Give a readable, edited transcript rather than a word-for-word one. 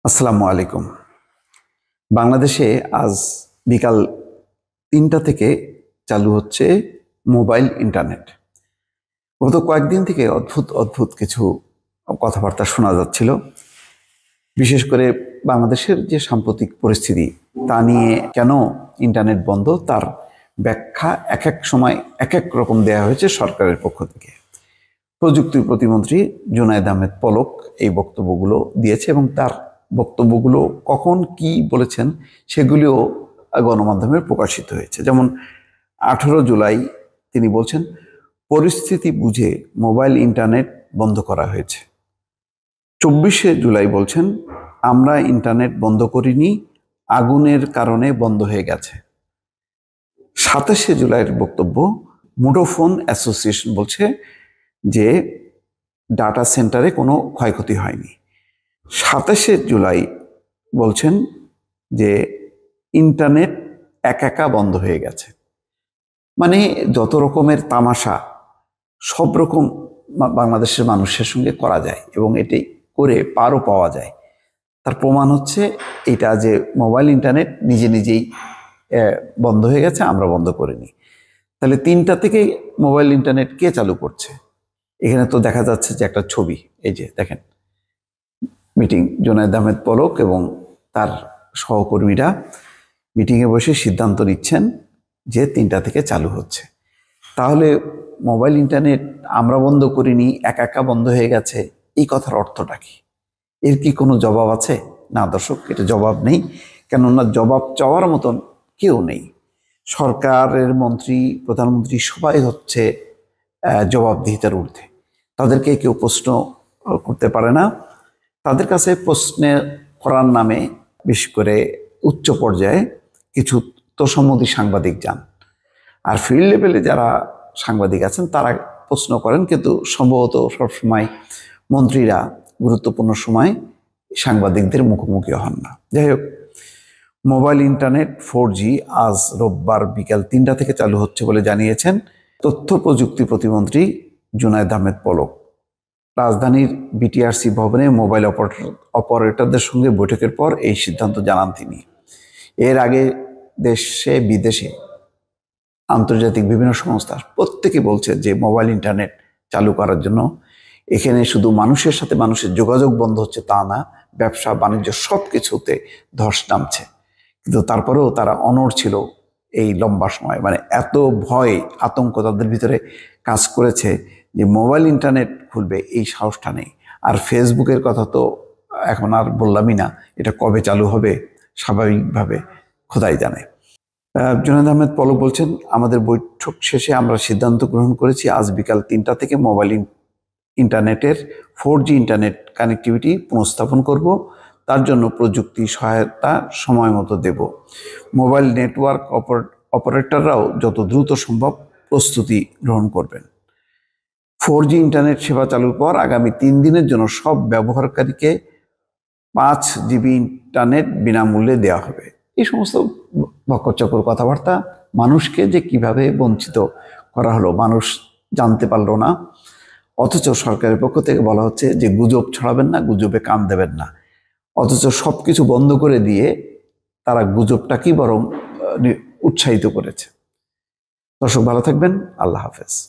আসসালামু আলাইকুম। বাংলাদেশে আজ বিকাল ৩টা থেকে চালু হচ্ছে মোবাইল ইন্টারনেট। গত কয়েকদিন থেকে অদ্ভুত অদ্ভুত কিছু কথাবার্তা শোনা যাচ্ছিল। বিশেষ করে বাংলাদেশের যে সাম্প্রতিক পরিস্থিতি তা নিয়ে কেন ইন্টারনেট বন্ধ তার ব্যাখ্যা এক এক সময় এক এক রকম দেয়া হয়েছে সরকারের পক্ষ থেকে। প্রযুক্তি প্রতিমন্ত্রী জুনায়েদ আহমেদ পলক এই বক্তব্যগুলো দিয়েছে এবং তার বক্তব্যগুলো কখন কি বলেছেন সেগুলিও গণমাধ্যমে প্রকাশিত হয়েছে। যেমন 18 জুলাই তিনি বলছেন, পরিস্থিতি বুঝে মোবাইল ইন্টারনেট বন্ধ করা হয়েছে। 24শে জুলাই বলছেন, আমরা ইন্টারনেট বন্ধ করিনি, আগুনের কারণে বন্ধ হয়ে গেছে। 27শে জুলাইয়ের বক্তব্য, মুঠোফোন অ্যাসোসিয়েশন বলছে যে ডাটা সেন্টারে কোনো ক্ষয়ক্ষতি হয়নি। 27শে জুলাই বলছেন যে ইন্টারনেট একা বন্ধ হয়ে গেছে। মানে যত রকমের তামাশা সব রকম বাংলাদেশের মানুষের সঙ্গে করা যায় এবং এটি করে পারও পাওয়া যায়। তার প্রমাণ হচ্ছে এটা যে মোবাইল ইন্টারনেট নিজে নিজেই বন্ধ হয়ে গেছে, আমরা বন্ধ করিনি। তাহলে 3টা থেকে মোবাইল ইন্টারনেট কে চালু করছে? এখানে তো দেখা যাচ্ছে যে একটা ছবি, এই যে দেখেন, মিটিং, জুনায়েদ আহমেদ পলক এবং তার সহকর্মীরা মিটিংয়ে বসে সিদ্ধান্ত নিচ্ছেন যে 3টা থেকে চালু হচ্ছে। তাহলে মোবাইল ইন্টারনেট আমরা বন্ধ করিনি, একা বন্ধ হয়ে গেছে, এই কথার অর্থটা কি? এর কি কোনো জবাব আছে? না দর্শক, এটা জবাব নেই। কেননা জবাব চাওয়ার মতন কেউ নেই। সরকারের মন্ত্রী, প্রধানমন্ত্রী সবাই হচ্ছে জবাবদিহিতার ঊর্ধ্বে। তাদেরকে কেউ প্রশ্ন করতে পারে না। তাদের কাছে প্রশ্ন করার নামে বিশেষ করে উচ্চ পর্যায়ে কিছু তোষামোদী সাংবাদিক যান, আর ফিল্ড লেভেলে যারা সাংবাদিক আছেন তারা প্রশ্ন করেন, কিন্তু সম্ভবত সবসময় মন্ত্রীরা গুরুত্বপূর্ণ সময় সাংবাদিকদের মুখোমুখি হন না। যাই হোক, মোবাইল ইন্টারনেট 4G আজ রোববার বিকাল 3টা থেকে চালু হচ্ছে বলে জানিয়েছেন তথ্য প্রযুক্তি প্রতিমন্ত্রী জুনায়েদ আহমেদ পলক। রাজধানীর বিটিআরসি ভবনে মোবাইল অপারেটরদের সঙ্গে বৈঠকের পর এই সিদ্ধান্ত জানান তিনি। এর আগে দেশে বিদেশে আন্তর্জাতিক বিভিন্ন সংস্থা প্রত্যেকে বলছে যে মোবাইল ইন্টারনেট চালু করার জন্য। এখানে শুধু মানুষের সাথে মানুষের যোগাযোগ বন্ধ হচ্ছে তা না, ব্যবসা বাণিজ্য সব কিছুতে ধস নামছে। কিন্তু তারপরেও তারা অনড় ছিল এই লম্বা সময়। মানে এত ভয় আতঙ্ক তাদের ভিতরে কাজ করেছে যে মোবাইল ইন্টারনেট খুলবে এই সাহসটা নেই। আর ফেসবুকের কথা তো এখন আর বললামই না, এটা কবে চালু হবে স্বাভাবিকভাবে খোদাই জানে। জুনায়েদ আহমেদ পলক বলছেন, আমাদের বৈঠক শেষে আমরা সিদ্ধান্ত গ্রহণ করেছি আজ বিকাল 3টা থেকে মোবাইল ইন্টারনেটের 4G ইন্টারনেট কানেক্টিভিটি পুনঃস্থাপন করব। তার জন্য প্রযুক্তি সহায়তা সময় মতো দেব। মোবাইল নেটওয়ার্ক অপারেটররাও যত দ্রুত সম্ভব প্রস্তুতি গ্রহণ করবেন। 4G ইন্টারনেট সেবা চালুর পর আগামী 3 দিনের জন্য সব ব্যবহারকারীকে 5 GB ইন্টারনেট বিনামূল্যে দেওয়া হবে। এই সমস্ত বকরচকর কথাবার্তা মানুষকে যে কিভাবে বঞ্চিত করা হলো মানুষ জানতে পারলো না। অথচ সরকারের পক্ষ থেকে বলা হচ্ছে যে গুজব ছড়াবেন না, গুজবে কান দেবেন না। অথচ সবকিছু বন্ধ করে দিয়ে তারা গুজবটাকেই বরং উৎসাহিত করেছে। দর্শক ভালো থাকবেন, আল্লাহ হাফেজ।